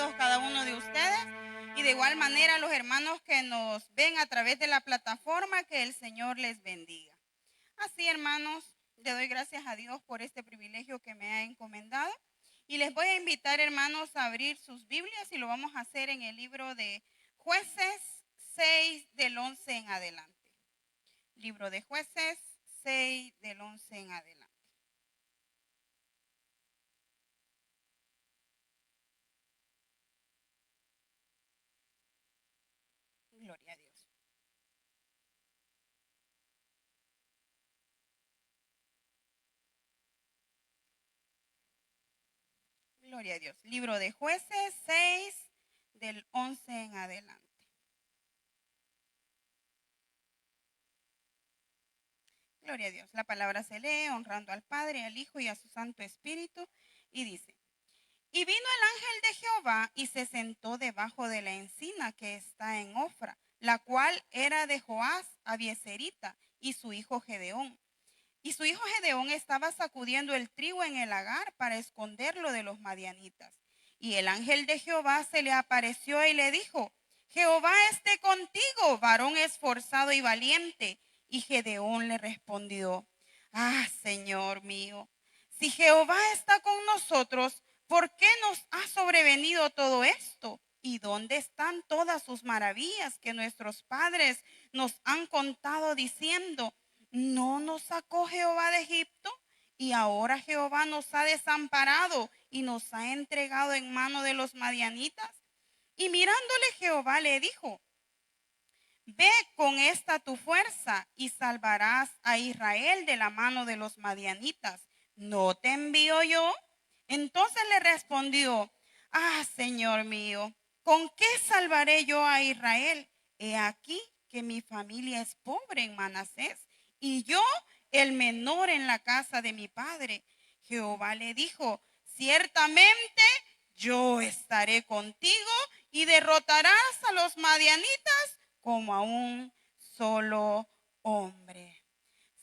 bienvenidos cada uno de ustedes y de igual manera los hermanos que nos ven a través de la plataforma, que el Señor les bendiga. Así, hermanos, le doy gracias a Dios por este privilegio que me ha encomendado y les voy a invitar, hermanos, a abrir sus Biblias y lo vamos a hacer en el libro de Jueces 6 del 11 en adelante. Libro de Jueces 6 del 11 en adelante. Gloria a Dios. Gloria a Dios. Libro de Jueces 6 del 11 en adelante. Gloria a Dios. La palabra se lee honrando al Padre, al Hijo y a su Santo Espíritu. Y dice: Y vino el ángel de Jehová y se sentó debajo de la encina que está en Ofra, la cual era de Joás Abieserita y su hijo Gedeón. Y su hijo Gedeón estaba sacudiendo el trigo en el lagar para esconderlo de los madianitas. Y el ángel de Jehová se le apareció y le dijo: Jehová esté contigo, varón esforzado y valiente. Y Gedeón le respondió: Señor mío, si Jehová está con nosotros, ¿por qué nos ha sobrevenido todo esto? ¿Y dónde están todas sus maravillas que nuestros padres nos han contado diciendo: ¿no nos sacó Jehová de Egipto? Y ahora Jehová nos ha desamparado y nos ha entregado en mano de los madianitas. Y mirándole Jehová le dijo: Ve con esta tu fuerza y salvarás a Israel de la mano de los madianitas. ¿No te envío yo? Entonces le respondió: Señor mío, ¿con qué salvaré yo a Israel? He aquí que mi familia es pobre en Manasés y yo el menor en la casa de mi padre. Jehová le dijo: ciertamente yo estaré contigo y derrotarás a los madianitas como a un solo hombre.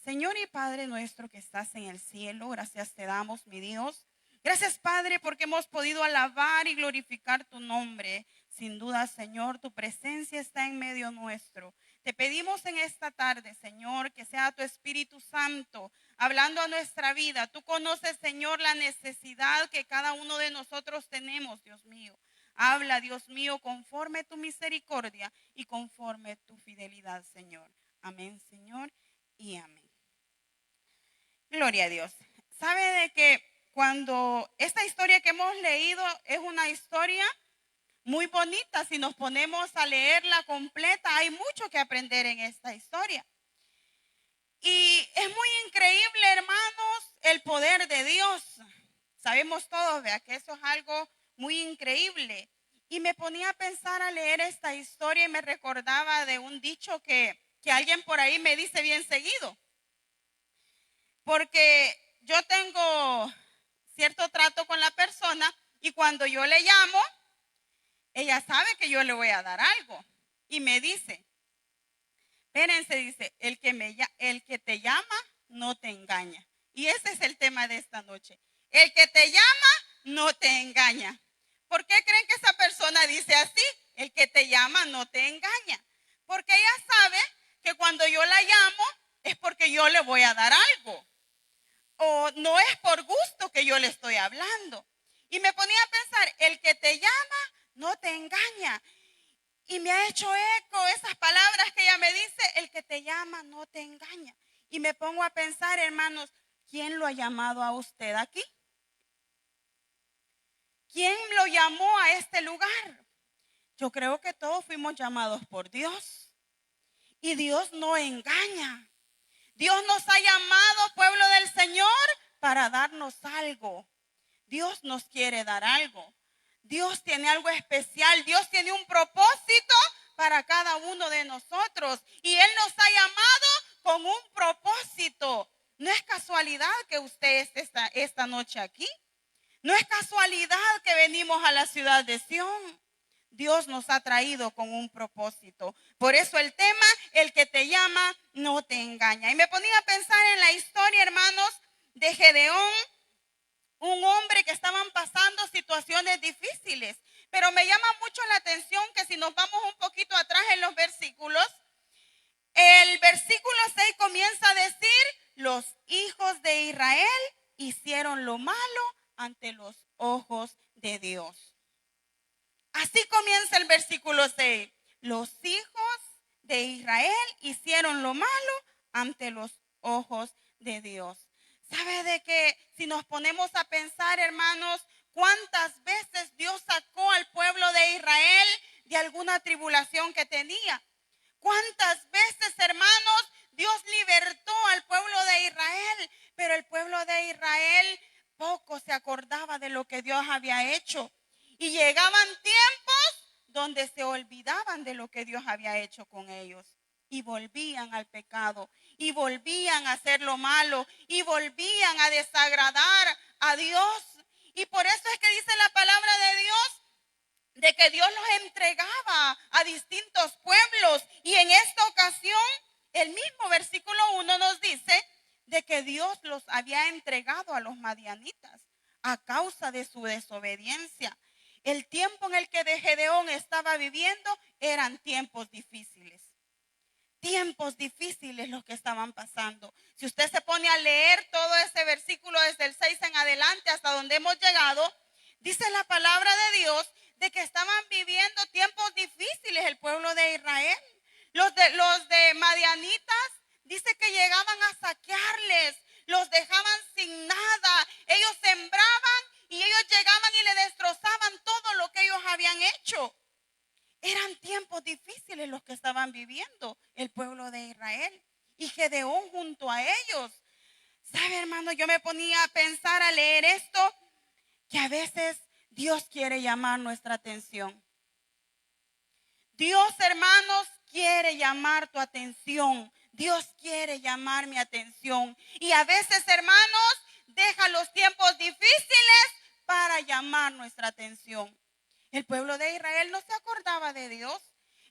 Señor y Padre nuestro que estás en el cielo, gracias te damos, mi Dios. Gracias, Padre, porque hemos podido alabar y glorificar tu nombre. Sin duda, Señor, tu presencia está en medio nuestro. Te pedimos en esta tarde, Señor, que sea tu Espíritu Santo hablando a nuestra vida. Tú conoces, Señor, la necesidad que cada uno de nosotros tenemos, Dios mío. Habla, Dios mío, conforme tu misericordia y conforme tu fidelidad, Señor. Amén, Señor, y amén. Gloria a Dios. ¿Sabe de que cuando esta historia que hemos leído es una historia muy bonita? Si nos ponemos a leerla completa, hay mucho que aprender en esta historia. Y es muy increíble, hermanos, el poder de Dios. Sabemos todos, ¿verdad?, que eso es algo muy increíble. Y me ponía a pensar a leer esta historia y me recordaba de un dicho que alguien por ahí me dice bien seguido. Porque yo tengo cierto trato con la persona y cuando yo le llamo, ella sabe que yo le voy a dar algo. Y me dice, espérense, dice, el que te llama no te engaña. Y ese es el tema de esta noche. El que te llama no te engaña. ¿Por qué creen que esa persona dice así? El que te llama no te engaña. Porque ella sabe que cuando yo la llamo es porque yo le voy a dar algo. O no es por gusto que yo le estoy hablando. Y me ponía a pensar, el que te llama no te engaña. Y me ha hecho eco esas palabras que ella me dice, el que te llama no te engaña. Y me pongo a pensar, hermanos, ¿quién lo ha llamado a usted aquí? ¿Quién lo llamó a este lugar? Yo creo que todos fuimos llamados por Dios. Y Dios no engaña. Dios nos ha llamado, pueblo del Señor, para darnos algo. Dios nos quiere dar algo. Dios tiene algo especial. Dios tiene un propósito para cada uno de nosotros. Y Él nos ha llamado con un propósito. No es casualidad que usted esté esta noche aquí. No es casualidad que venimos a la ciudad de Sión. Dios nos ha traído con un propósito. Por eso el tema, el que te llama no te engaña. Y me ponía a pensar en la historia, hermanos, de Gedeón, un hombre que estaban pasando situaciones difíciles, Pero me llama mucho la atención que si nos vamos un poquito atrás en los versículos, el versículo 6 comienza a decir: los hijos de Israel hicieron lo malo ante los ojos de Dios. Así comienza el versículo 6. Los hijos de Israel hicieron lo malo ante los ojos de Dios. ¿Sabe de que si nos ponemos a pensar, hermanos, cuántas veces Dios sacó al pueblo de Israel de alguna tribulación que tenía? ¿Cuántas veces, hermanos, Dios libertó al pueblo de Israel? Pero el pueblo de Israel poco se acordaba de lo que Dios había hecho. Y llegaban tiempos donde se olvidaban de lo que Dios había hecho con ellos. Y volvían al pecado, y volvían a hacer lo malo, y volvían a desagradar a Dios. Y por eso es que dice la palabra de Dios, de que Dios los entregaba a distintos pueblos. Y en esta ocasión, el mismo versículo 1 nos dice de que Dios los había entregado a los madianitas a causa de su desobediencia. El tiempo en el que Gedeón estaba viviendo eran tiempos difíciles. Tiempos difíciles los que estaban pasando. Si usted se pone a leer todo ese versículo desde el 6 en adelante hasta donde hemos llegado, dice la palabra de Dios de que estaban viviendo tiempos difíciles el pueblo de Israel. Los de madianitas dice que llegaban a saquearles, los dejaban sin nada. Ellos sembraban y ellos llegaban y le destrozaban todo lo que ellos habían hecho. Eran tiempos difíciles los que estaban viviendo el pueblo de Israel y Gedeón junto a ellos. ¿Sabe, hermano? Yo me ponía a pensar, a leer esto, que a veces Dios quiere llamar nuestra atención. Dios, hermanos, quiere llamar tu atención. Dios quiere llamar mi atención. Y a veces, hermanos, deja los tiempos difíciles para llamar nuestra atención. El pueblo de Israel no se acordaba de Dios.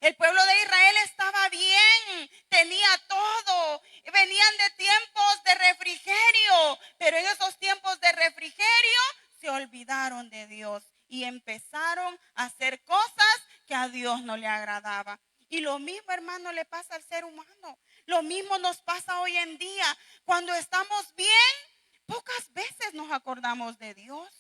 El pueblo de Israel estaba bien, tenía todo. Venían de tiempos de refrigerio, pero en esos tiempos de refrigerio se olvidaron de Dios y empezaron a hacer cosas que a Dios no le agradaba. Y lo mismo, hermano, le pasa al ser humano. Lo mismo nos pasa hoy en día. Cuando estamos bien, pocas veces nos acordamos de Dios.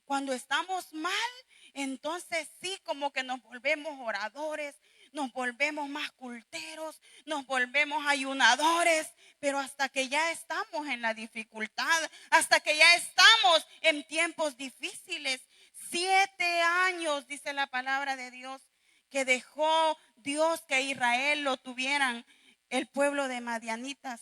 Cuando estamos mal, entonces sí, como que nos volvemos oradores, nos volvemos más culteros, nos volvemos ayunadores, pero hasta que ya estamos en la dificultad, hasta que ya estamos en tiempos difíciles. 7 años, dice la palabra de Dios, que dejó Dios que Israel lo tuvieran, el pueblo de madianitas.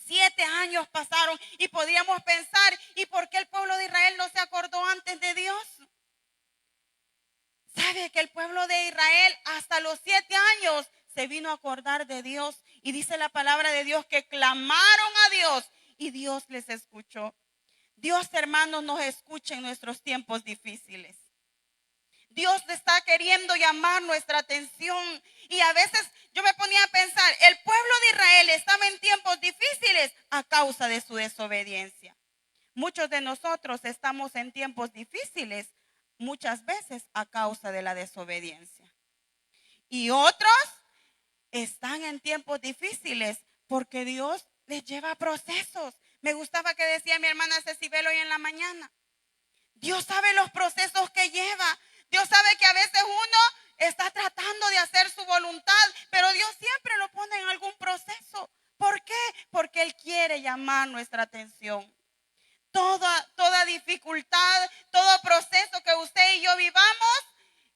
7 años pasaron y podríamos pensar, ¿y por qué el pueblo de Israel no se acordó antes de Dios? ¿Sabe que el pueblo de Israel hasta los 7 años se vino a acordar de Dios? Y dice la palabra de Dios que clamaron a Dios y Dios les escuchó. Dios, hermanos, nos escucha en nuestros tiempos difíciles. Dios está queriendo llamar nuestra atención. Y a veces yo me ponía a pensar, el pueblo de Israel estaba en tiempos difíciles a causa de su desobediencia. Muchos de nosotros estamos en tiempos difíciles muchas veces a causa de la desobediencia. Y otros están en tiempos difíciles porque Dios les lleva procesos. Me gustaba que decía mi hermana Cecibel hoy en la mañana. Dios sabe los procesos que lleva. Dios sabe que a veces uno está tratando de hacer su voluntad, pero Dios siempre lo pone en algún proceso. ¿Por qué? Porque Él quiere llamar nuestra atención. Toda dificultad, todo proceso que usted y yo vivamos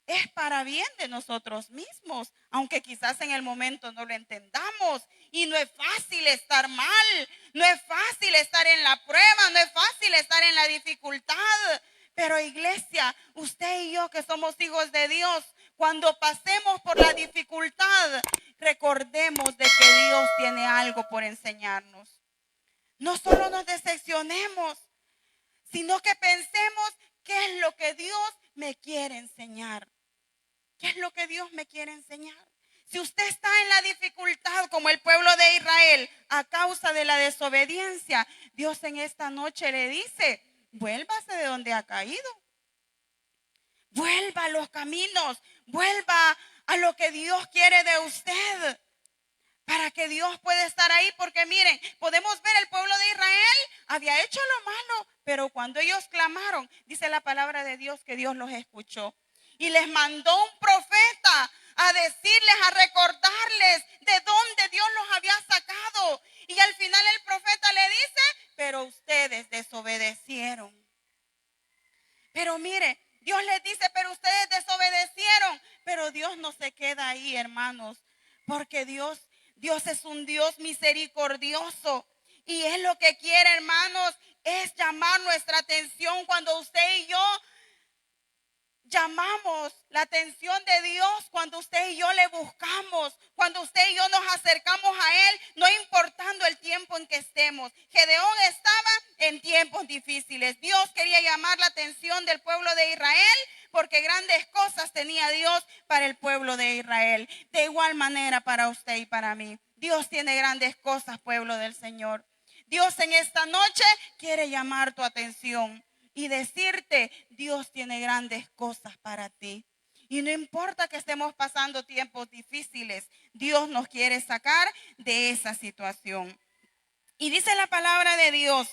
es para bien de nosotros mismos, aunque quizás en el momento no lo entendamos. Y no es fácil estar mal, no es fácil estar en la prueba, no es fácil estar en la dificultad. Pero iglesia, usted y yo que somos hijos de Dios, cuando pasemos por la dificultad, recordemos de que Dios tiene algo por enseñarnos. No solo nos decepcionemos, sino que pensemos qué es lo que Dios me quiere enseñar. ¿Qué es lo que Dios me quiere enseñar? Si usted está en la dificultad como el pueblo de Israel a causa de la desobediencia, Dios en esta noche le dice, vuélvase de donde ha caído. Vuelva a los caminos, vuelva a lo que Dios quiere de usted, para que Dios pueda estar ahí. Porque miren, podemos ver el pueblo de Israel había hecho lo malo, pero cuando ellos clamaron, dice la palabra de Dios que Dios los escuchó y les mandó un profeta a decirles, a recordarles de dónde Dios los había sacado. Y al final el profeta le dice, pero ustedes desobedecieron. Pero mire, Dios les dice, pero ustedes desobedecieron. Pero Dios no se queda ahí, hermanos, porque Dios es un Dios misericordioso. Y es lo que quiere, hermanos, es llamar nuestra atención cuando usted y yo llamamos la atención de Dios, cuando usted y yo le buscamos, cuando usted y yo nos acercamos a Él, no importando el tiempo en que estemos. Gedeón estaba en tiempos difíciles. Dios quería llamar la atención del pueblo de Israel porque grandes cosas tenía Dios para el pueblo de Israel. De igual manera para usted y para mí. Dios tiene grandes cosas, pueblo del Señor. Dios en esta noche quiere llamar tu atención y decirte, Dios tiene grandes cosas para ti. Y no importa que estemos pasando tiempos difíciles, Dios nos quiere sacar de esa situación. Y dice la palabra de Dios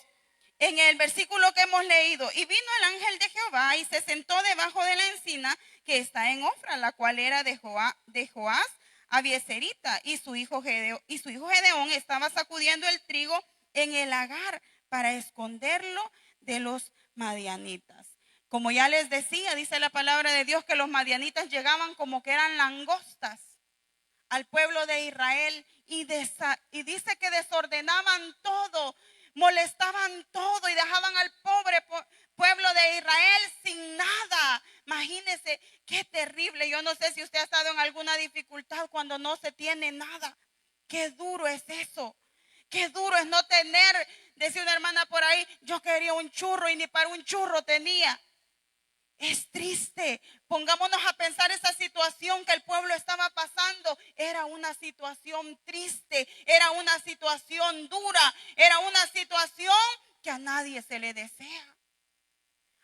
en el versículo que hemos leído, y vino el ángel de Jehová y se sentó debajo de la encina que está en Ofra, la cual era de Joás Abieserita, y su hijo Gedeón estaba sacudiendo el trigo en el lagar para esconderlo de los madianitas. Como ya les decía, dice la palabra de Dios que los madianitas llegaban como que eran langostas al pueblo de Israel y dice que desordenaban todo, molestaban todo y dejaban al pobre pueblo de Israel sin nada. Imagínense qué terrible. Yo no sé si usted ha estado en alguna dificultad cuando no se tiene nada. Qué duro es eso. Qué duro es no tener. Decía una hermana por ahí, yo quería un churro y ni para un churro tenía. Es triste. Pongámonos a pensar esa situación que el pueblo estaba pasando. Era una situación triste, era una situación dura, era una situación que a nadie se le desea.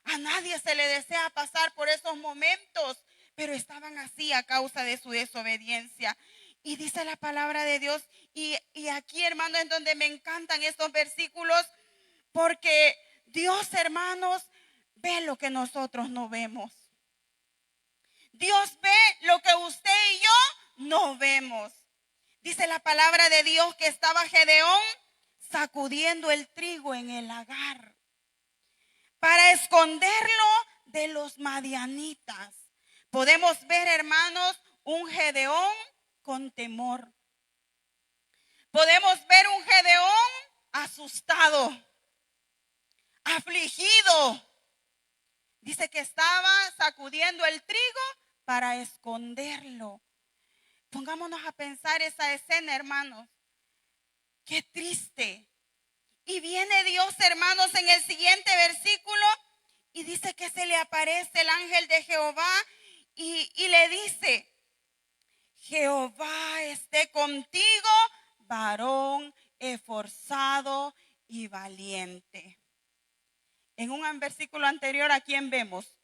A nadie se le desea pasar por esos momentos, pero estaban así a causa de su desobediencia. Y dice la palabra de Dios, y aquí, hermano, es donde me encantan estos versículos, porque Dios, hermanos, ve lo que nosotros no vemos. Dios ve lo que usted y yo no vemos. Dice la palabra de Dios que estaba Gedeón sacudiendo el trigo en el lagar para esconderlo de los madianitas. Podemos ver, hermanos, un Gedeón con temor. Podemos ver un Gedeón asustado, afligido. Dice que estaba sacudiendo el trigo para esconderlo. Pongámonos a pensar esa escena, hermanos. Qué triste. Y viene Dios, hermanos, en el siguiente versículo y dice que se le aparece el ángel de Jehová y le dice, Jehová esté contigo, varón esforzado y valiente. En un versículo anterior, ¿a quién vemos?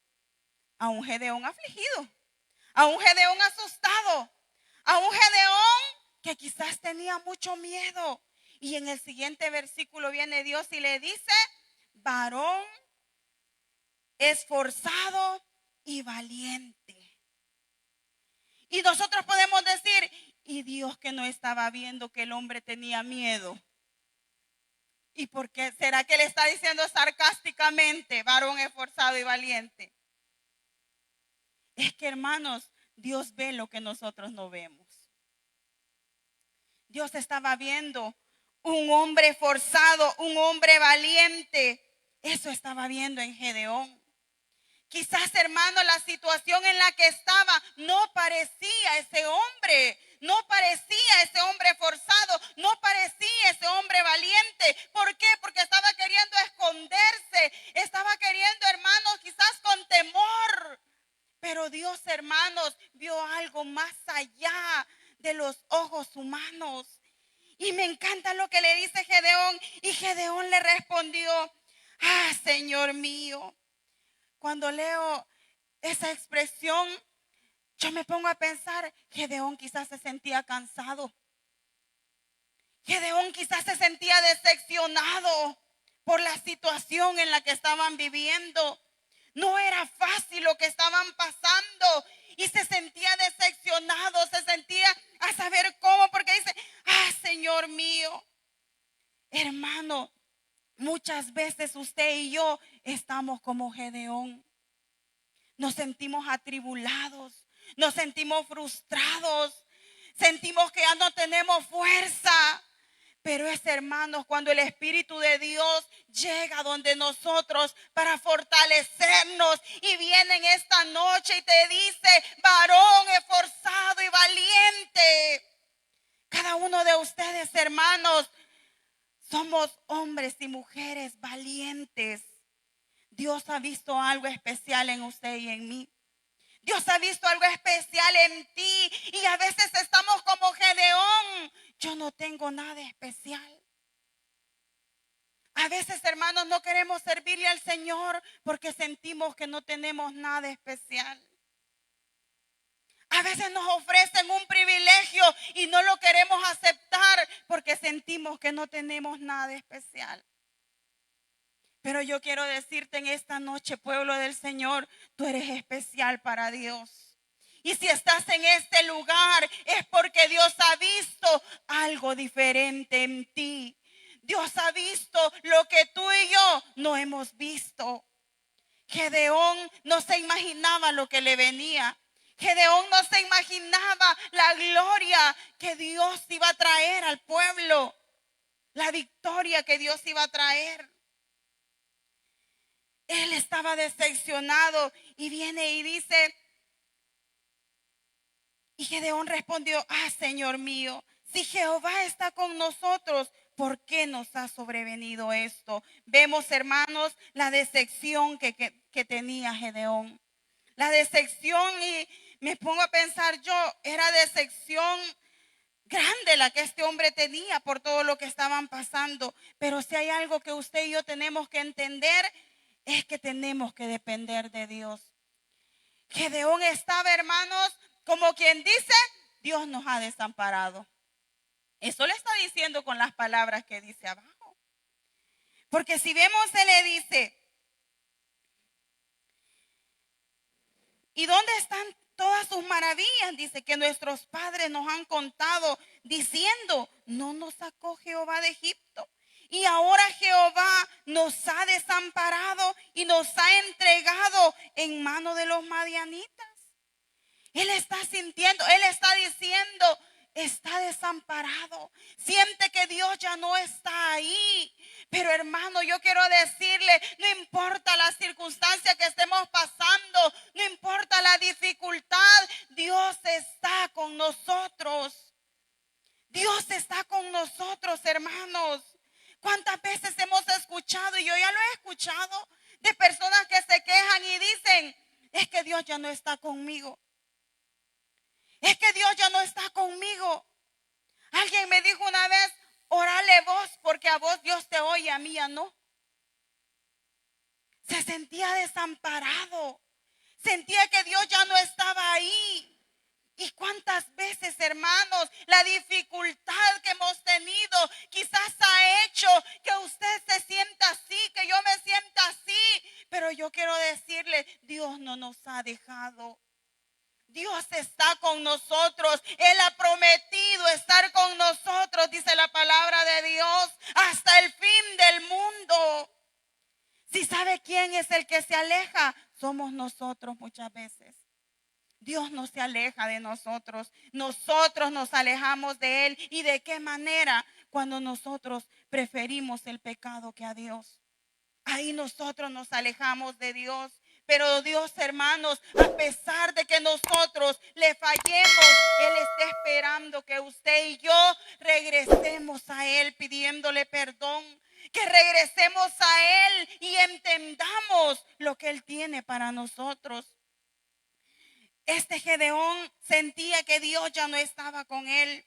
A un Gedeón afligido, a un Gedeón asustado, a un Gedeón que quizás tenía mucho miedo. Y en el siguiente versículo viene Dios y le dice, varón esforzado y valiente. Y nosotros podemos decir, y Dios que no estaba viendo que el hombre tenía miedo. ¿Y por qué será que le está diciendo sarcásticamente, varón esforzado y valiente? Es que, hermanos, Dios ve lo que nosotros no vemos. Dios estaba viendo un hombre esforzado, un hombre valiente. Eso estaba viendo en Gedeón. Quizás, hermano, la situación en la que estaba no parecía ese hombre. No parecía ese hombre forzado, no parecía ese hombre valiente. ¿Por qué? Porque estaba queriendo esconderse, estaba queriendo, hermanos, quizás con temor. Pero Dios, hermanos, vio algo más allá de los ojos humanos. Y me encanta lo que le dice Gedeón. Y Gedeón le respondió, Señor mío. Cuando leo esa expresión, yo me pongo a pensar, Gedeón quizás se sentía cansado. Gedeón quizás se sentía decepcionado por la situación en la que estaban viviendo. No era fácil lo que estaban pasando y se sentía decepcionado, se sentía a saber cómo, porque dice, Señor mío, hermano, muchas veces usted y yo estamos como Gedeón. Nos sentimos atribulados, nos sentimos frustrados, sentimos que ya no tenemos fuerza. Pero es, hermanos, cuando el Espíritu de Dios llega donde nosotros para fortalecernos y viene en esta noche y te dice, varón esforzado y valiente. Cada uno de ustedes, hermanos, somos hombres y mujeres valientes. Dios ha visto algo especial en usted y en mí. Dios ha visto algo especial en ti y a veces estamos como Gedeón. Yo no tengo nada especial. A veces, hermanos, no queremos servirle al Señor porque sentimos que no tenemos nada especial. A veces nos ofrecen un privilegio y no lo queremos aceptar porque sentimos que no tenemos nada especial. Pero yo quiero decirte en esta noche, pueblo del Señor, tú eres especial para Dios. Y si estás en este lugar es porque Dios ha visto algo diferente en ti. Dios ha visto lo que tú y yo no hemos visto. Gedeón no se imaginaba lo que le venía. Gedeón no se imaginaba la gloria que Dios iba a traer al pueblo. La victoria que Dios iba a traer. Él estaba decepcionado y viene y dice, y Gedeón respondió, Señor mío, si Jehová está con nosotros, ¿por qué nos ha sobrevenido esto? Vemos, hermanos, la decepción que tenía Gedeón. La decepción, y me pongo a pensar yo, era decepción grande la que este hombre tenía por todo lo que estaban pasando. Pero si hay algo que usted y yo tenemos que entender, es que tenemos que depender de Dios. Gedeón estaba, hermanos, como quien dice, Dios nos ha desamparado. Eso le está diciendo con las palabras que dice abajo. Porque si vemos, se le dice, ¿y dónde están todas sus maravillas? Dice que nuestros padres nos han contado diciendo, ¿no nos sacó Jehová de Egipto? Y ahora Jehová nos ha desamparado y nos ha entregado en mano de los madianitas. Él está sintiendo, él está diciendo, está desamparado. Siente que Dios ya no está ahí. Pero hermano, yo quiero decirle, no importa la circunstancia que estemos pasando, no importa la dificultad, Dios está con nosotros. Dios está con nosotros, hermanos. ¿Cuántas veces hemos escuchado, y yo ya lo he escuchado, de personas que se quejan y dicen, es que Dios ya no está conmigo? Es que Dios ya no está conmigo. Alguien me dijo una vez, orale vos, porque a vos Dios te oye, a mí ya no. Se sentía desamparado. Sentía que Dios ya no estaba ahí. ¿Y cuántas veces, hermanos, la dificultad que hemos tenido quizás ha hecho que usted se sienta así, que yo me sienta así? Pero yo quiero decirle, Dios no nos ha dejado. Dios está con nosotros. Él ha prometido estar con nosotros, dice la palabra de Dios, hasta el fin del mundo. Si sabe quién es el que se aleja, somos nosotros muchas veces. Dios no se aleja de nosotros. Nosotros nos alejamos de Él. ¿Y de qué manera? Cuando nosotros preferimos el pecado que a Dios. Ahí nosotros nos alejamos de Dios. Pero Dios, hermanos, a pesar de que nosotros le fallemos, Él está esperando que usted y yo regresemos a Él pidiéndole perdón. Que regresemos a Él y entendamos lo que Él tiene para nosotros. Este Gedeón sentía que Dios ya no estaba con él.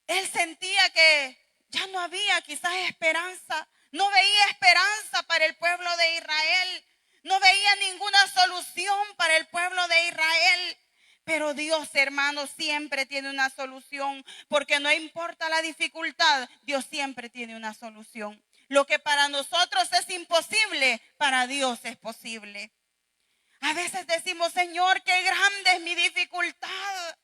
Él sentía que ya no había quizás esperanza. No veía esperanza para el pueblo de Israel. no veía ninguna solución para el pueblo de Israel. Pero Dios, hermanos, siempre tiene una solución, porque no importa la dificultad, Dios siempre tiene una solución. Lo que para nosotros es imposible, para Dios es posible. A veces decimos, Señor, qué grande es mi dificultad.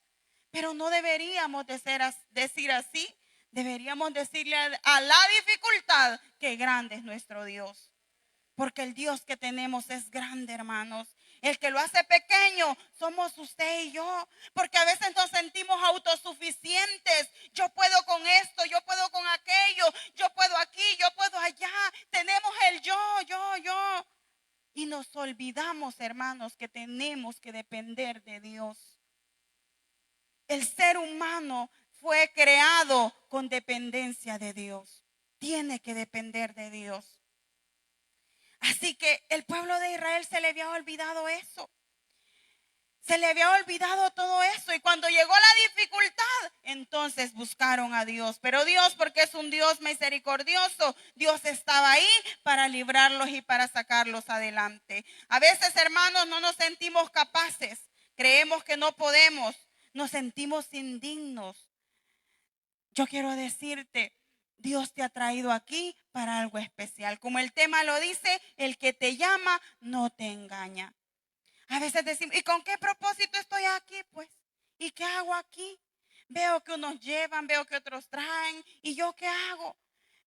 Pero no deberíamos decir así. Deberíamos decirle a la dificultad que grande es nuestro Dios. Porque el Dios que tenemos es grande, hermanos. El que lo hace pequeño somos usted y yo. Porque a veces nos sentimos autosuficientes. Yo puedo con esto, yo puedo con aquello, yo puedo aquí, yo puedo allá. Tenemos el yo. Y nos olvidamos, hermanos, que tenemos que depender de Dios. El ser humano fue creado con dependencia de Dios. Tiene que depender de Dios. Así que el pueblo de Israel se le había olvidado eso. Se le había olvidado todo eso. Y cuando llegó la dificultad, entonces buscaron a Dios. Pero Dios, porque es un Dios misericordioso, Dios estaba ahí para librarlos y para sacarlos adelante. A veces, hermanos, no nos sentimos capaces. Creemos que no podemos. Nos sentimos indignos. Yo quiero decirte, Dios te ha traído aquí para algo especial. Como el tema lo dice, el que te llama no te engaña. A veces decimos, ¿y con qué propósito estoy aquí? Pues, ¿y qué hago aquí? Veo que unos llevan, veo que otros traen. ¿Y yo qué hago?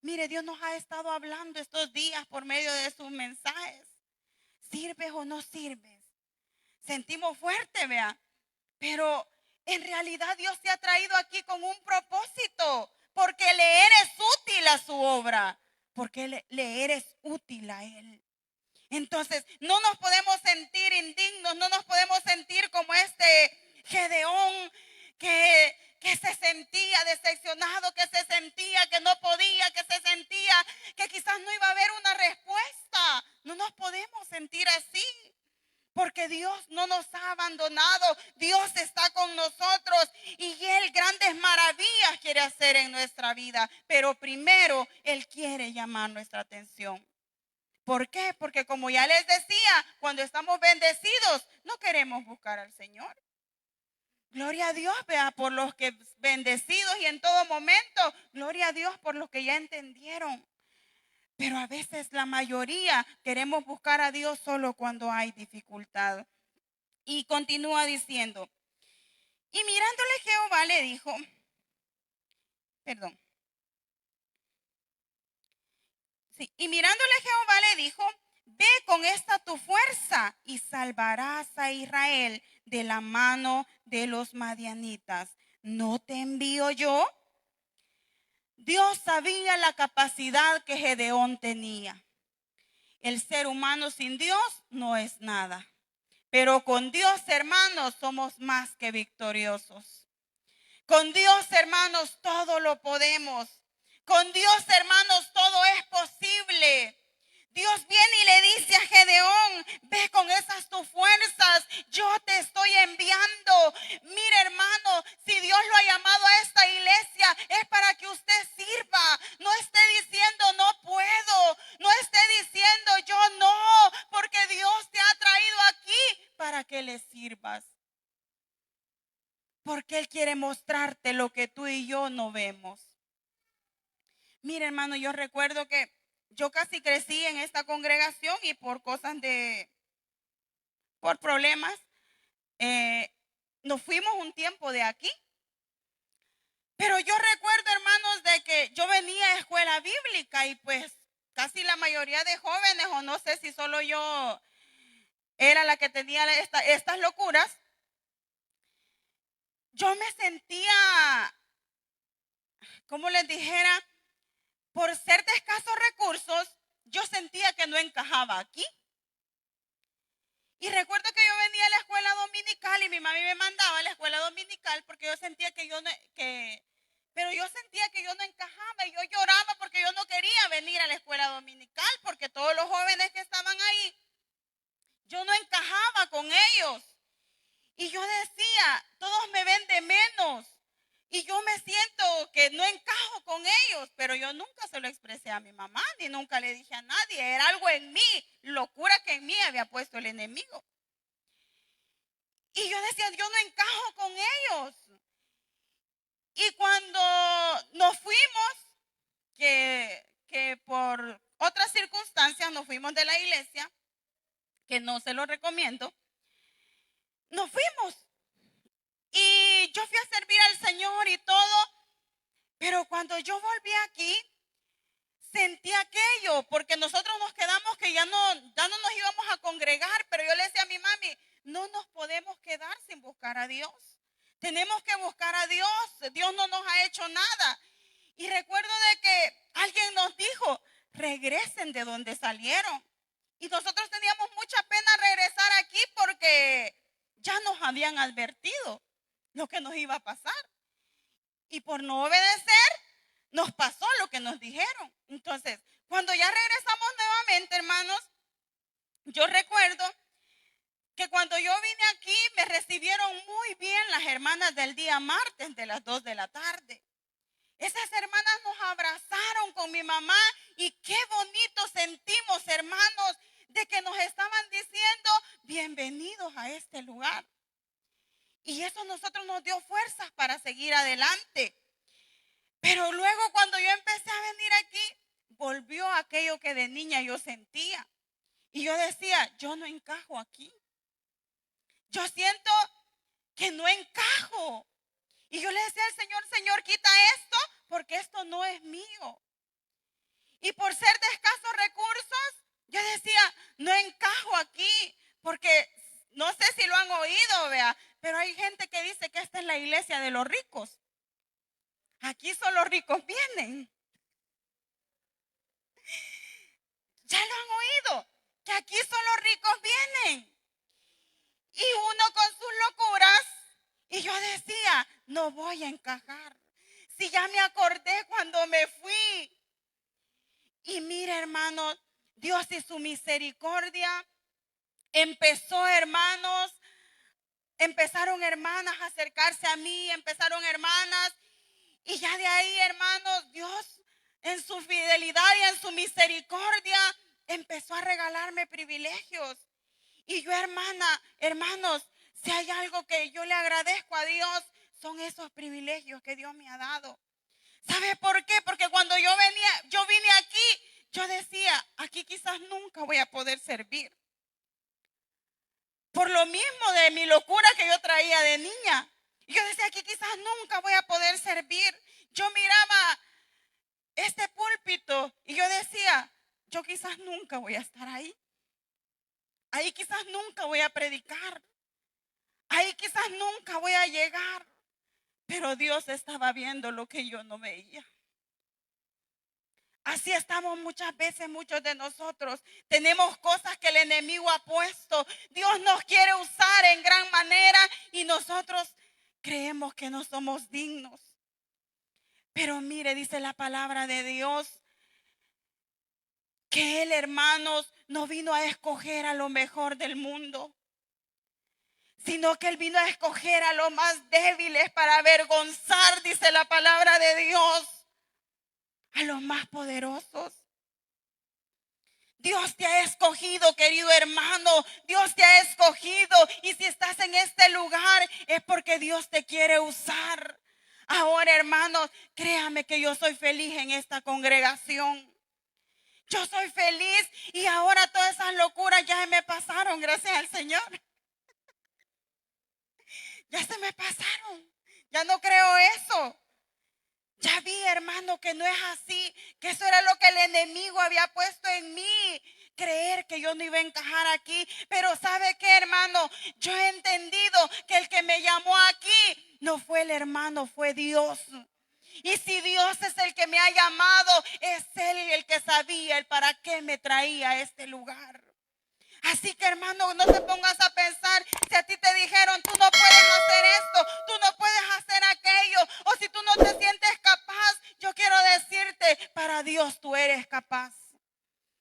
Mire, Dios nos ha estado hablando estos días por medio de sus mensajes. ¿Sirves o no sirves? Sentimos fuerte, vea. Pero en realidad Dios te ha traído aquí con un propósito. Porque le eres útil a su obra. Porque le eres útil a Él. Entonces, no nos podemos sentir indignos, no nos podemos sentir como este Gedeón que se sentía decepcionado, que se sentía que no podía, que se sentía que quizás no iba a haber una respuesta. No nos podemos sentir así, porque Dios no nos ha abandonado. Dios está con nosotros y Él grandes maravillas quiere hacer en nuestra vida. Pero primero Él quiere llamar nuestra atención. ¿Por qué? Porque como ya les decía, cuando estamos bendecidos, no queremos buscar al Señor. Gloria a Dios, vea, por los que bendecidos y en todo momento, gloria a Dios por los que ya entendieron. Pero a veces la mayoría queremos buscar a Dios solo cuando hay dificultad. Y continúa diciendo, y mirándole Jehová le dijo, perdón. Sí, y mirándole Jehová le dijo, ve con esta tu fuerza y salvarás a Israel de la mano de los madianitas. ¿No te envío yo? Dios sabía la capacidad que Gedeón tenía. El ser humano sin Dios no es nada. Pero con Dios, hermanos, somos más que victoriosos. Con Dios, hermanos, todo lo podemos. Con Dios, hermanos, todo es posible. Dios viene y le dice a Gedeón, ve con esas tus fuerzas, yo te estoy enviando. Mire, hermano, si Dios lo ha llamado a esta iglesia es para que usted sirva. No esté diciendo no puedo, no esté diciendo yo no, porque Dios te ha traído aquí para que le sirvas. Porque Él quiere mostrarte lo que tú y yo no vemos. Mire, hermano, yo recuerdo que yo casi crecí en esta congregación y por por problemas, nos fuimos un tiempo de aquí. Pero yo recuerdo, hermanos, de que yo venía a escuela bíblica y pues casi la mayoría de jóvenes, o no sé si solo yo era la que tenía estas locuras, yo me sentía, como les dijera, por ser de escasos recursos, yo sentía que no encajaba aquí. Y recuerdo que yo venía a la escuela dominical y mi mami me mandaba a la escuela dominical porque yo sentía pero yo sentía que yo no encajaba y yo lloraba porque yo no quería venir a la escuela dominical porque todos los jóvenes que estaban ahí, yo no encajaba con ellos. Y yo decía, todos me ven de menos y yo me siento que no encajo con ellos, pero yo nunca se lo expresé a mi mamá, ni nunca le dije a nadie. Era algo en mí, locura que en mí había puesto el enemigo. Y yo decía, yo no encajo con ellos. Y cuando nos fuimos, que por otras circunstancias nos fuimos de la iglesia, que no se lo recomiendo, nos fuimos. Y yo fui a servir al Señor y todo, pero cuando yo volví aquí, sentí aquello, porque nosotros nos quedamos que ya no nos íbamos a congregar, pero yo le decía a mi mami, no nos podemos quedar sin buscar a Dios. Tenemos que buscar a Dios. Dios no nos ha hecho nada. Y recuerdo de que alguien nos dijo, regresen de donde salieron. Y nosotros teníamos mucha pena regresar aquí porque ya nos habían advertido lo que nos iba a pasar. Y por no obedecer, nos pasó lo que nos dijeron. Entonces, cuando ya regresamos nuevamente, hermanos, yo recuerdo que cuando yo vine aquí me recibieron muy bien las hermanas del día martes de las 2 de la tarde. Esas hermanas nos abrazaron con mi mamá y qué bonito sentimos, hermanos, de que nos estaban diciendo bienvenidos a este lugar. Y eso a nosotros nos dio fuerzas para seguir adelante. Pero luego cuando yo empecé a venir aquí, volvió aquello que de niña yo sentía. Y yo decía, yo no encajo aquí. Yo siento que no encajo. Y yo le decía al Señor, Señor, quita esto porque esto no es mío. Y por ser de escasos recursos, yo decía, no encajo aquí porque no sé si lo han oído, vea, pero hay gente que dice que esta es la iglesia de los ricos. Aquí solo ricos vienen. Ya lo han oído, que aquí solo ricos vienen. Y uno con sus locuras, y yo decía, no voy a encajar. Si ya me acordé cuando me fui. Y mira, hermanos, Dios y su misericordia empezó, hermanos, empezaron hermanas a acercarse a mí, empezaron hermanas. Y ya de ahí, hermanos, Dios en su fidelidad y en su misericordia empezó a regalarme privilegios. Y yo, hermanos, si hay algo que yo le agradezco a Dios, son esos privilegios que Dios me ha dado. ¿Sabe por qué? Porque cuando yo vine aquí, yo decía, aquí quizás nunca voy a poder servir. Por lo mismo de mi locura que yo traía de niña. Y yo decía, aquí quizás nunca voy a poder servir. Yo miraba este púlpito y yo decía, yo quizás nunca voy a estar ahí. Ahí quizás nunca voy a predicar. Ahí quizás nunca voy a llegar. Pero Dios estaba viendo lo que yo no veía. Así estamos muchas veces, muchos de nosotros. Tenemos cosas que el enemigo ha puesto. Dios nos quiere usar en gran manera y nosotros creemos que no somos dignos. Pero mire, dice la palabra de Dios, que Él, hermanos, no vino a escoger a lo mejor del mundo, sino que Él vino a escoger a los más débiles para avergonzar, dice la palabra de Dios, a los más poderosos. Dios te ha escogido, querido hermano. Dios te ha escogido. Y si estás en este lugar es porque Dios te quiere usar. Ahora, hermanos, créame que yo soy feliz en esta congregación. Yo soy feliz y ahora todas esas locuras ya me pasaron, gracias al Señor. Ya se me pasaron. Ya no creo eso. Ya vi, hermano, que no es así, que eso era lo que el enemigo había puesto en mí, creer que yo no iba a encajar aquí. Pero ¿sabe qué, hermano? Yo he entendido que el que me llamó aquí no fue el hermano, fue Dios. Y si Dios es el que me ha llamado, es Él el que sabía el para qué me traía a este lugar. Así que, hermano, no te pongas a pensar si a ti te dijeron tú no puedes hacer esto, tú no puedes hacer aquello, o si tú no te sientes capaz. Yo quiero decirte, para Dios tú eres capaz.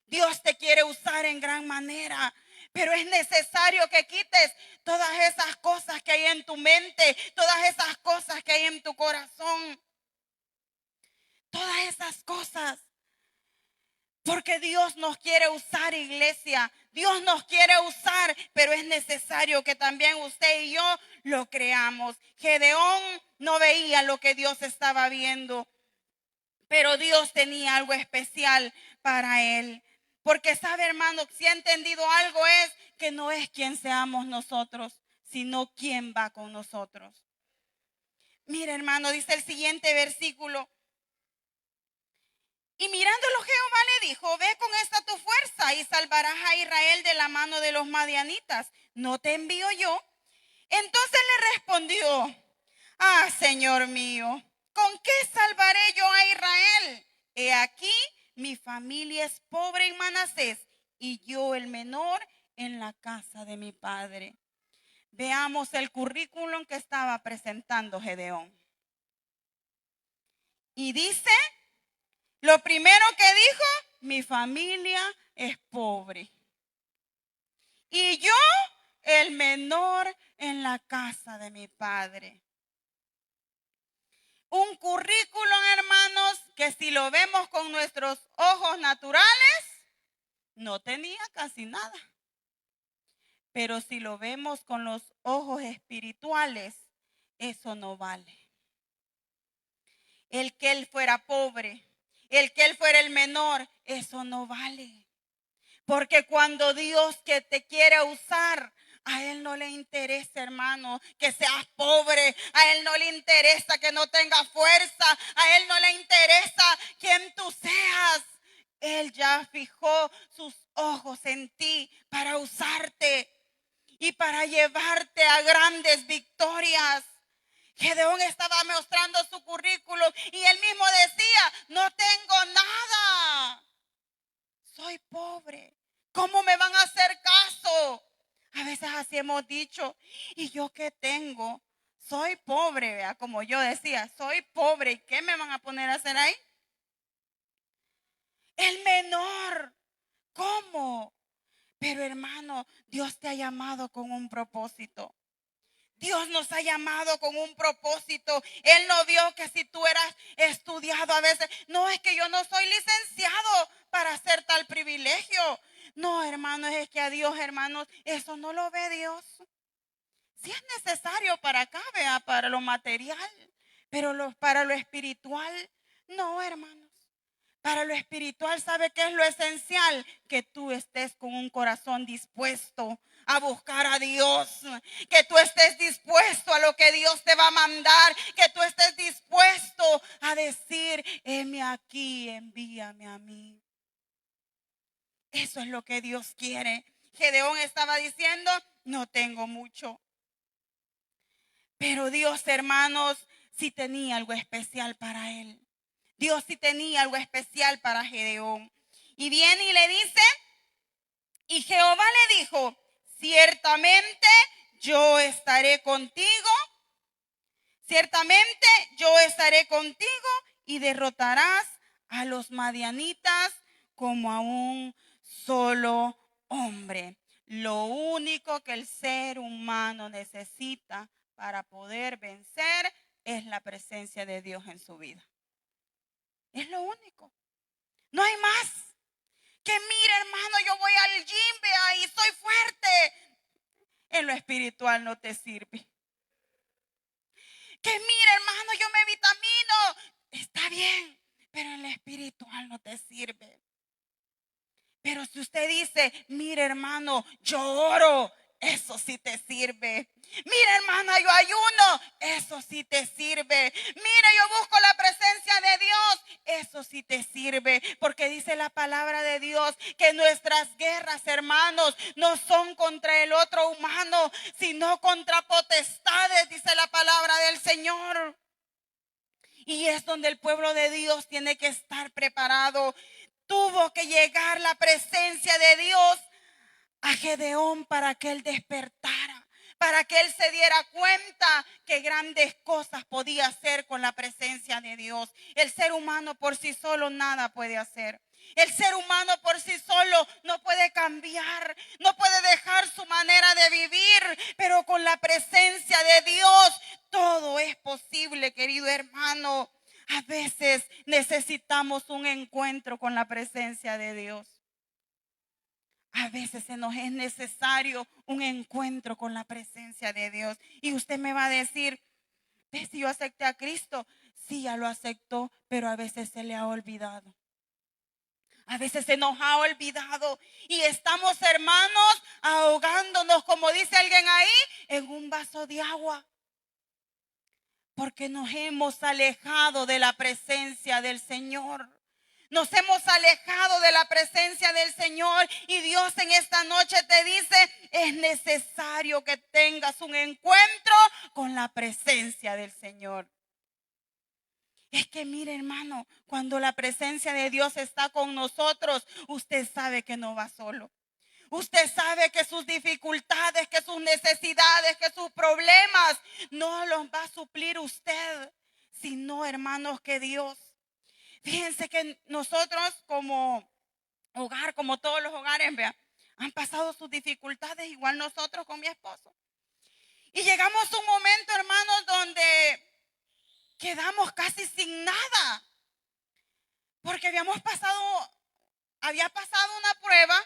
Dios te quiere usar en gran manera, pero es necesario que quites todas esas cosas que hay en tu mente, todas esas cosas que hay en tu corazón. todas esas cosas. Porque Dios nos quiere usar, iglesia. Dios nos quiere usar, pero es necesario que también usted y yo lo creamos. Gedeón no veía lo que Dios estaba viendo, pero Dios tenía algo especial para él. Porque sabe, hermano, si ha entendido algo es que no es quien seamos nosotros, sino quién va con nosotros. Mira, hermano, dice el siguiente versículo. Y mirándolo Jehová le dijo, ve con esta tu fuerza y salvarás a Israel de la mano de los madianitas. ¿No te envío yo? Entonces le respondió, Señor mío, ¿con qué salvaré yo a Israel? He aquí, mi familia es pobre en Manasés y yo el menor en la casa de mi padre. Veamos el currículum que estaba presentando Gedeón. Y dice, lo primero que dijo, mi familia es pobre. Y yo, el menor en la casa de mi padre. Un currículum, hermanos, que si lo vemos con nuestros ojos naturales, no tenía casi nada. Pero si lo vemos con los ojos espirituales, eso no vale. El que él fuera pobre, el que él fuera el menor, eso no vale. Porque cuando Dios que te quiere usar, a Él no le interesa, hermano, que seas pobre. A Él no le interesa que no tengas fuerza. A Él no le interesa quién tú seas. Él ya fijó sus ojos en ti para usarte y para llevarte a grandes victorias. Gedeón estaba mostrando su currículum y él mismo decía, no tengo nada. Soy pobre. ¿Cómo me van a hacer caso? A veces así hemos dicho. ¿Y yo qué tengo? Soy pobre, vea, como yo decía, soy pobre. ¿Y qué me van a poner a hacer ahí? El menor. ¿Cómo? Pero hermano, Dios te ha llamado con un propósito. Dios nos ha llamado con un propósito. Él no vio que si tú eras estudiado a veces, no es que yo no soy licenciado para hacer tal privilegio. No, hermanos, es que a Dios, hermanos, eso no lo ve Dios. Sí es necesario para acá, vea, para lo material, pero para lo espiritual, no, hermanos. Para lo espiritual, ¿sabe qué es lo esencial? Que tú estés con un corazón dispuesto a buscar a Dios, que tú estés dispuesto a lo que Dios te va a mandar, que tú estés dispuesto a decir, heme aquí, envíame a mí. Eso es lo que Dios quiere. Gedeón estaba diciendo, no tengo mucho. Pero Dios, hermanos, sí tenía algo especial para él. Dios sí tenía algo especial para Gedeón. Y viene y le dice, y Jehová le dijo, ciertamente yo estaré contigo, ciertamente yo estaré contigo y derrotarás a los madianitas como a un solo hombre. Lo único que el ser humano necesita para poder vencer es la presencia de Dios en su vida. Es lo único. No hay más. Que mire, hermano, yo voy al gym, vea, y soy fuerte. En lo espiritual no te sirve. Que mire, hermano, yo me vitamino. Está bien, pero en lo espiritual no te sirve. Pero si usted dice, mire, hermano, yo oro, eso sí te sirve. Mira, hermana, yo ayuno, eso sí te sirve. Mira, yo busco la presencia de Dios, eso sí te sirve. Porque dice la palabra de Dios que nuestras guerras, hermanos, no son contra el otro humano, sino contra potestades, dice la palabra del Señor. Y es donde el pueblo de Dios tiene que estar preparado. Tuvo que llegar la presencia de Dios a Gedeón para que él despertara, para que él se diera cuenta que grandes cosas podía hacer con la presencia de Dios. El ser humano por sí solo nada puede hacer. El ser humano por sí solo no puede cambiar, no puede dejar su manera de vivir, pero con la presencia de Dios todo es posible, querido hermano. A veces necesitamos un encuentro con la presencia de Dios. A veces se nos es necesario un encuentro con la presencia de Dios. Y usted me va a decir, ¿ves si yo acepté a Cristo? Sí, ya lo aceptó, pero a veces se le ha olvidado. A veces se nos ha olvidado y estamos, hermanos, ahogándonos, como dice alguien ahí, en un vaso de agua. Porque nos hemos alejado de la presencia del Señor. Nos hemos alejado de la presencia del Señor y Dios en esta noche te dice, es necesario que tengas un encuentro con la presencia del Señor. Es que mire, hermano, cuando la presencia de Dios está con nosotros, usted sabe que no va solo. Usted sabe que sus dificultades, que sus necesidades, que sus problemas no los va a suplir usted, sino, hermanos, que Dios. Fíjense que nosotros como hogar, como todos los hogares, vean, han pasado sus dificultades, igual nosotros con mi esposo. Y llegamos a un momento, hermanos, donde quedamos casi sin nada. Porque había pasado una prueba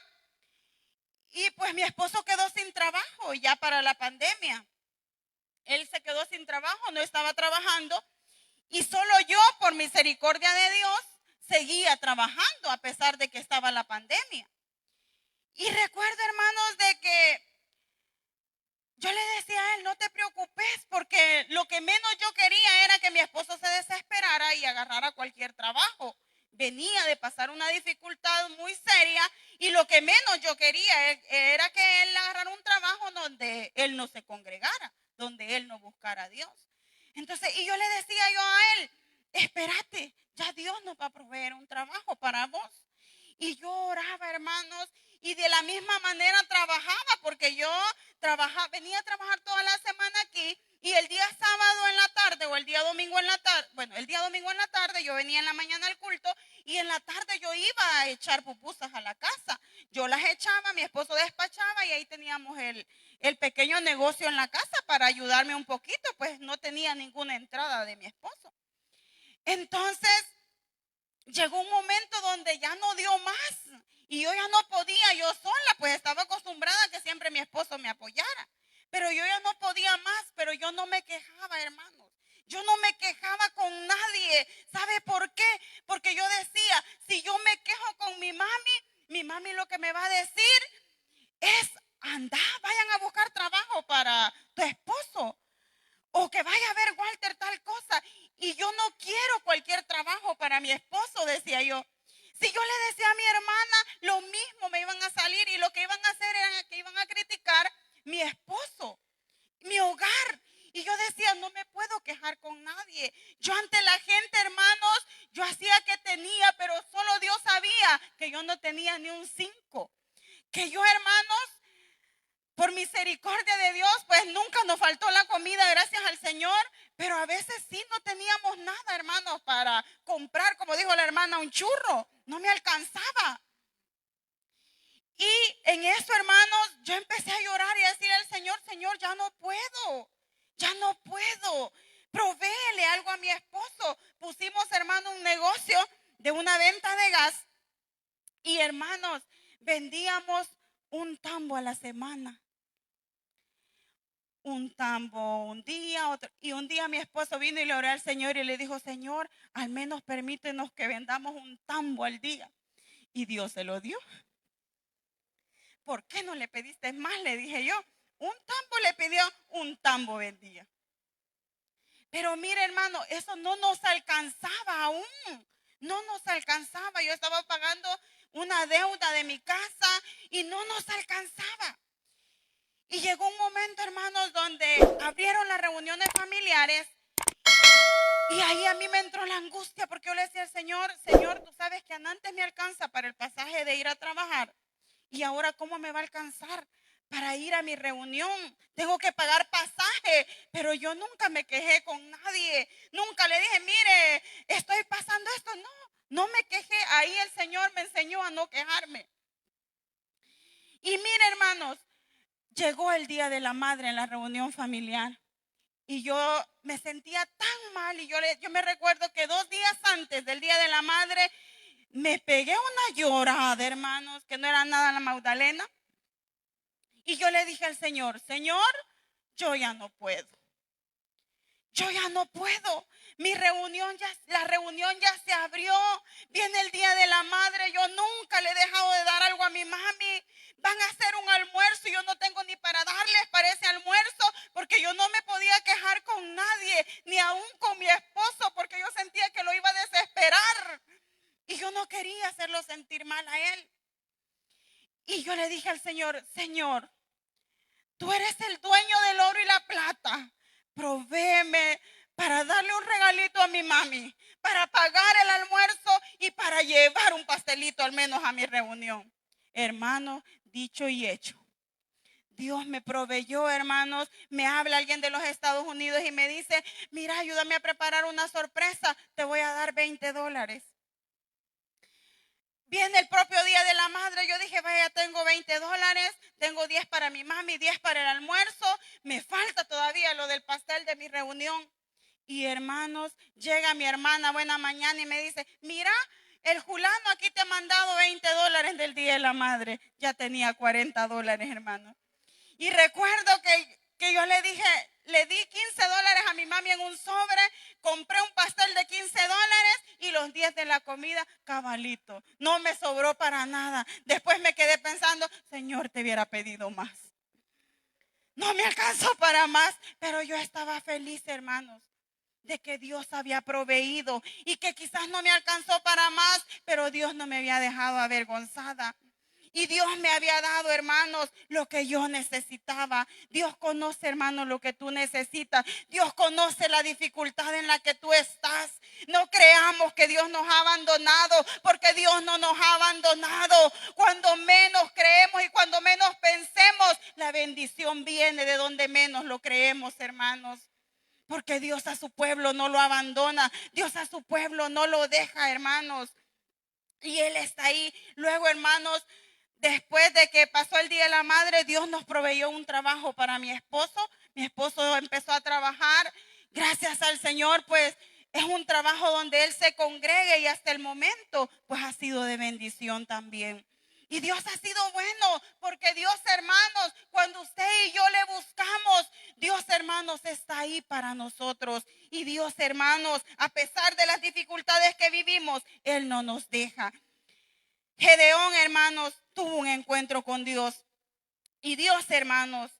y pues mi esposo quedó sin trabajo ya para la pandemia. Él se quedó sin trabajo, no estaba trabajando y solo yo, por misericordia de Dios, seguía trabajando a pesar de que estaba la pandemia. Y recuerdo, hermanos, de que yo le decía a él, no te preocupes, porque lo que menos yo quería era que mi esposo se desesperara y agarrara cualquier trabajo. Venía de pasar una dificultad muy seria y lo que menos yo quería era que él agarrara un trabajo donde él no se congregara, donde él no buscara a Dios. Entonces, y yo le decía yo a él, espérate, ya Dios nos va a proveer un trabajo para vos. Y yo oraba, hermanos, y de la misma manera trabajaba, porque yo venía a trabajar toda la semana aquí, y el día sábado en la tarde o el día domingo en la tarde, bueno, el día domingo en la tarde, yo venía en la mañana al culto, y en la tarde yo iba a echar pupusas a la casa. Yo las echaba, mi esposo despachaba, y ahí teníamos el pequeño negocio en la casa para ayudarme un poquito, pues no tenía ninguna entrada de mi esposo. Entonces, llegó un momento donde ya no dio más y yo ya no podía, yo sola, pues estaba acostumbrada a que siempre mi esposo me apoyara, pero yo ya no podía más, pero yo no me quejaba, hermanos. Yo no me quejaba con nadie. ¿Sabe por qué? Porque yo decía, si yo me quejo con mi mami lo que me va a decir es, anda, vayan a buscar trabajo para tu esposo. O que vaya a ver Walter tal cosa. Y yo no quiero cualquier trabajo para mi esposo, decía yo. Si yo le decía a mi hermana, lo mismo me iban a salir y lo que iban a hacer era que iban a criticar mi esposo, mi hogar. Y yo decía, no me puedo quejar con nadie. Yo ante la gente, hermanos, yo hacía que tenía, pero solo Dios sabía que yo no tenía ni un 5. Que yo, hermanos, por misericordia de Dios, pues nunca nos faltó la comida, gracias al Señor, pero a veces sí no teníamos nada, hermanos, para comprar, como dijo la hermana, un churro, no me alcanzaba. Y en eso, hermanos, yo empecé a llorar y a decirle al Señor, Señor, ya no puedo, provéele algo a mi esposo. Pusimos, hermano, un negocio de una venta de gas y, hermanos, vendíamos un tambo a la semana. Un tambo un día, otro, y un día mi esposo vino y le oré al Señor y le dijo, Señor, al menos permítenos que vendamos un tambo al día. Y Dios se lo dio. ¿Por qué no le pediste más? Le dije yo. Un tambo le pidió, un tambo vendía. Pero mire, hermano, eso no nos alcanzaba aún. No nos alcanzaba. Yo estaba pagando una deuda de mi casa y no nos alcanzaba. Y llegó un momento, hermanos, donde abrieron las reuniones familiares y ahí a mí me entró la angustia porque yo le decía al Señor, Señor, tú sabes que antes me alcanza para el pasaje de ir a trabajar y ahora ¿cómo me va a alcanzar para ir a mi reunión? Tengo que pagar pasaje, pero yo nunca me quejé con nadie, nunca le dije, mire, estoy pasando esto, no me quejé, ahí el Señor me enseñó a no quejarme. Y mire, hermanos, llegó el día de la madre en la reunión familiar Y yo me sentía tan mal y yo me recuerdo que 2 días antes del Día de la Madre me pegué una llorada, hermanos, que no era nada la Magdalena. Y yo le dije al Señor, Señor, yo ya no puedo. Yo ya no puedo. La reunión ya se abrió. Viene el Día de la Madre. Yo nunca le he dejado de dar algo a mi mami. Van a hacer un almuerzo y yo no tengo ni para darles para ese almuerzo, porque yo no me podía quejar con nadie, ni aún con mi esposo, porque yo sentía que lo iba a desesperar. Y yo no quería hacerlo sentir mal a él. Y yo le dije al Señor, Señor, tú eres el dueño del oro y la plata. Provéeme para darle un regalito a mi mami, para pagar el almuerzo y para llevar un pastelito al menos a mi reunión. Hermano, dicho y hecho. Dios me proveyó, hermanos. Me habla alguien de los Estados Unidos y me dice, mira, ayúdame a preparar una sorpresa. Te voy a dar $20. Viene el propio Día de la Madre. Yo dije, vaya, tengo $20, tengo 10 para mi mami, 10 para el almuerzo. Me falta todavía lo del pastel de mi reunión. Y hermanos, llega mi hermana buena mañana y me dice, mira, el fulano aquí te ha mandado $20 del Día de la Madre. Ya tenía $40, hermano. Y recuerdo que yo le di $15 a mi mami en un sobre, compré un pastel de $15 y los 10 de la comida, cabalito. No me sobró para nada. Después me quedé pensando, Señor, te hubiera pedido más. No me alcanzó para más, pero yo estaba feliz, hermanos, de que Dios había proveído y que quizás no me alcanzó para más, pero Dios no me había dejado avergonzada. Y Dios me había dado, hermanos, lo que yo necesitaba. Dios conoce, hermanos, lo que tú necesitas. Dios conoce la dificultad en la que tú estás. No creamos que Dios nos ha abandonado, porque Dios no nos ha abandonado. Cuando menos creemos y cuando menos pensemos, la bendición viene de donde menos lo creemos, hermanos. Porque Dios a su pueblo no lo abandona. Dios a su pueblo no lo deja, hermanos. Y Él está ahí. Luego, hermanos, después de que pasó el Día de la Madre, Dios nos proveyó un trabajo para mi esposo. Mi esposo empezó a trabajar. Gracias al Señor, pues es un trabajo donde Él se congregue y hasta el momento, pues ha sido de bendición también. Y Dios ha sido bueno, porque Dios, hermanos, cuando usted y yo le buscamos, Dios, hermanos, está ahí para nosotros. Y Dios, hermanos, a pesar de las dificultades que vivimos, Él no nos deja. Gedeón, hermanos, tuvo un encuentro con Dios. Y Dios, hermanos,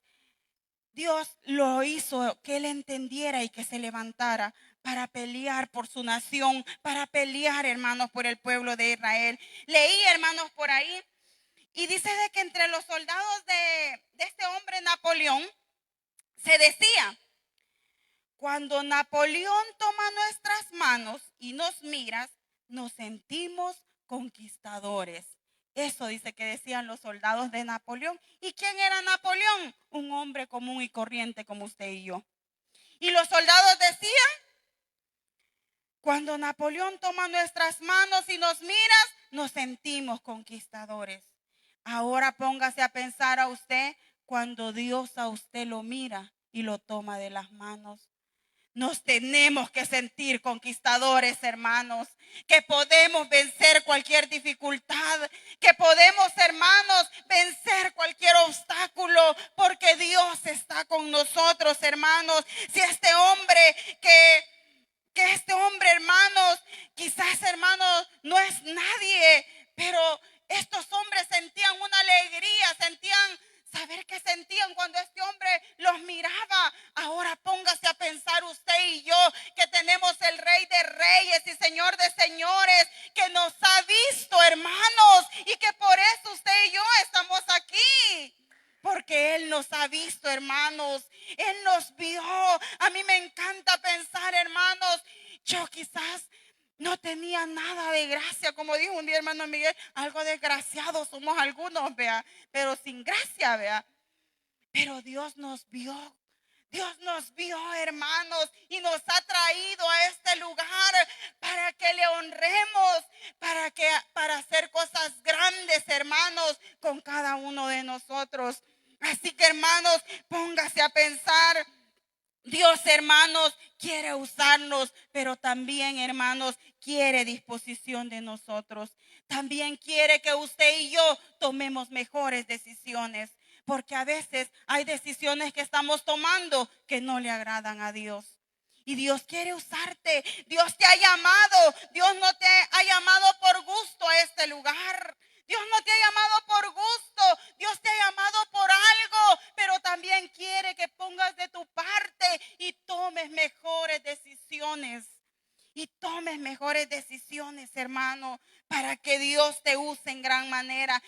Dios lo hizo que él entendiera y que se levantara para pelear por su nación, para pelear, hermanos, por el pueblo de Israel. Leí, hermanos, por ahí, y dice de que entre los soldados de este hombre Napoleón, se decía, cuando Napoleón toma nuestras manos y nos mira, nos sentimos conquistadores. Eso dice que decían los soldados de Napoleón. ¿Y quién era Napoleón? Un hombre común y corriente como usted y yo. Y los soldados decían, cuando Napoleón toma nuestras manos y nos mira, nos sentimos conquistadores. Ahora póngase a pensar a usted cuando Dios a usted lo mira y lo toma de las manos. Nos tenemos que sentir conquistadores, hermanos, que podemos vencer cualquier dificultad, que podemos, hermanos, vencer cualquier obstáculo, porque Dios está con nosotros, hermanos. Si este hombre este hombre, hermanos, quizás, hermanos, no es nadie, pero estos hombres sentían una alegría, saber qué sentían cuando este hombre los miraba. Ahora póngase a pensar usted y yo que tenemos el Rey de Reyes y Señor de Señores, que nos ha visto, hermanos, y que por eso usted y yo estamos aquí. Porque Él nos ha visto, hermanos. Él nos vio. A mí me encanta pensar, hermanos, yo quizás no tenía nada de gracia, como dijo un día hermano Miguel, algo desgraciados somos algunos, vea, pero sin gracia, vea. Pero Dios nos vio. Dios nos vio, hermanos, y nos ha traído a este lugar para que le honremos, para hacer cosas grandes, hermanos, con cada uno de nosotros. Así que, hermanos, póngase a pensar. Dios, hermanos, quiere usarnos, pero también, hermanos, quiere disposición de nosotros. También quiere que usted y yo tomemos mejores decisiones, porque a veces hay decisiones que estamos tomando que no le agradan a Dios. Y Dios quiere usarte. Dios te ha llamado. Dios no te ha llamado por gusto a este lugar. Dios no te ha llamado por gusto. Dios te ha llamado por algo, pero también quiere que pongas de tu parte y tomes mejores decisiones. Y tomes mejores decisiones, hermano, para que Dios te use en gran manera.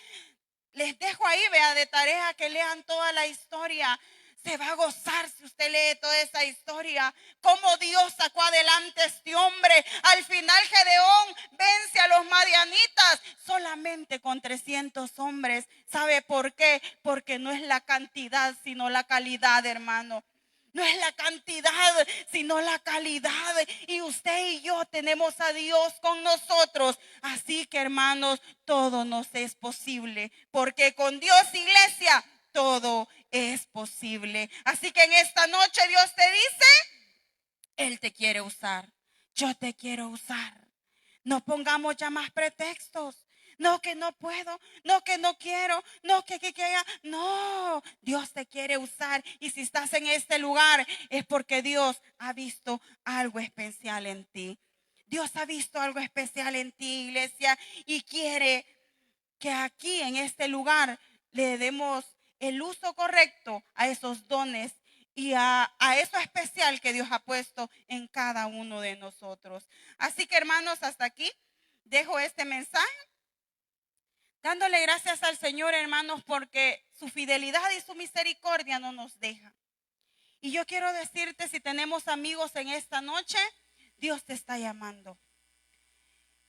Les dejo ahí, vea, de tarea que lean toda la historia. Se va a gozar si usted lee toda esa historia. Cómo Dios sacó adelante a este hombre. Al final Gedeón vence a los madianitas solamente con 300 hombres. ¿Sabe por qué? Porque no es la cantidad, sino la calidad, hermano. No es la cantidad, sino la calidad. Y usted y yo tenemos a Dios con nosotros. Así que, hermanos, todo nos es posible. Porque con Dios, iglesia, todo es posible. Así que en esta noche Dios te dice, Él te quiere usar. Yo te quiero usar. No pongamos ya más pretextos. No, que no puedo, no, que no quiero, no, que no, Dios te quiere usar. Y si estás en este lugar es porque Dios ha visto algo especial en ti. Dios ha visto algo especial en ti, iglesia, y quiere que aquí en este lugar le demos el uso correcto a esos dones y a eso especial que Dios ha puesto en cada uno de nosotros. Así que, hermanos, hasta aquí dejo este mensaje, dándole gracias al Señor, hermanos, porque su fidelidad y su misericordia no nos deja. Y yo quiero decirte, si tenemos amigos en esta noche, Dios te está llamando.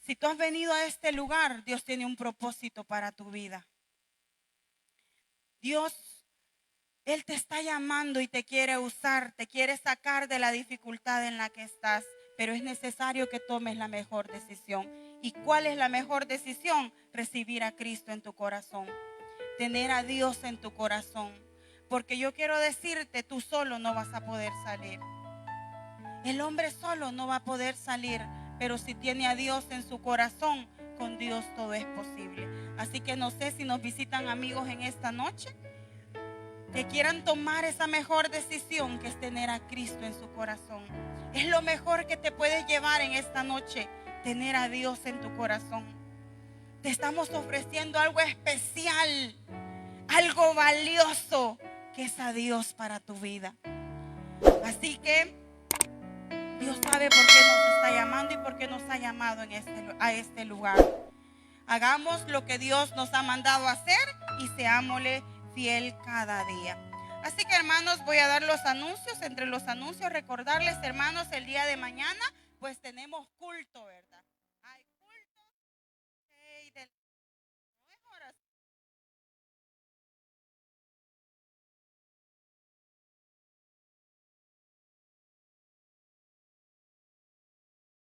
Si tú has venido a este lugar, Dios tiene un propósito para tu vida. Dios, Él te está llamando y te quiere usar, te quiere sacar de la dificultad en la que estás, pero es necesario que tomes la mejor decisión. ¿Y cuál es la mejor decisión? Recibir a Cristo en tu corazón, tener a Dios en tu corazón, porque yo quiero decirte, tú solo no vas a poder salir. El hombre solo no va a poder salir, pero si tiene a Dios en su corazón, con Dios todo es posible. Así que no sé si nos visitan amigos en esta noche que quieran tomar esa mejor decisión, que es tener a Cristo en su corazón. Es lo mejor que te puedes llevar en esta noche, tener a Dios en tu corazón. Te estamos ofreciendo algo especial, algo valioso, que es a Dios para tu vida. Así que Dios sabe por qué nos está llamando y por qué nos ha llamado a este lugar. Hagamos lo que Dios nos ha mandado a hacer y seámosle fiel cada día. Así que, hermanos, voy a dar los anuncios. Entre los anuncios, recordarles, hermanos, el día de mañana pues tenemos culto, ¿verdad?